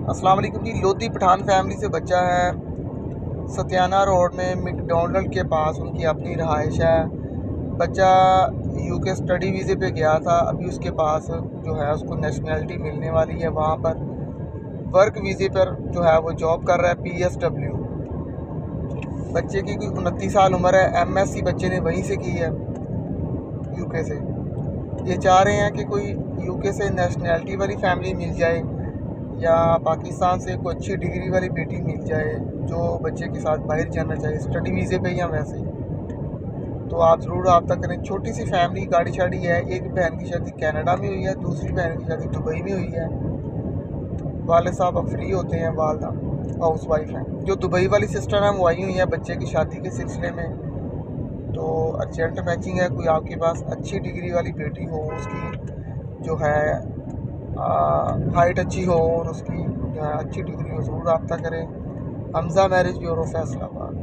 अस्सलाम वालेकुम जी। लोधी पठान फैमिली से बच्चा है, सत्याना रोड में मैकडॉनल्ड के पास उनकी अपनी रहाइश है। बच्चा यूके स्टडी वीज़े पे गया था, अभी उसके पास जो है उसको नेशनैलिटी मिलने वाली है। वहाँ पर वर्क वीज़े पर जो है वो जॉब कर रहा है, PSW। बच्चे की कोई 29 साल उम्र है, MSc बच्चे ने वहीं से की है, यूके से। ये चाह रहे हैं कि कोई यूके से नेशनैलिटी वाली फैमिली मिल जाए या पाकिस्तान से कोई अच्छी डिग्री वाली बेटी मिल जाए जो बच्चे के साथ बाहर जाना चाहिए स्टडी वीज़े पे या वैसे। तो आप ज़रूर रब्ता करें। छोटी सी फैमिली, गाड़ी शाड़ी है। एक बहन की शादी कनाडा में हुई है, दूसरी बहन की शादी दुबई में हुई है। वाले साहब अब फ्री होते हैं, वालदा हाउस वाइफ हैं। जो दुबई वाली सिस्टर हैं वो आई हुई हैं बच्चे की शादी के सिलसिले में। तो अर्जेंट मैचिंग है, कोई आपके पास अच्छी डिग्री वाली बेटी हो, उसकी जो है हाइट अच्छी हो और उसकी जो है अच्छी डिग्री हो, ज़रूर रब्ता करें। Hamza marriage bureau Faisalabad.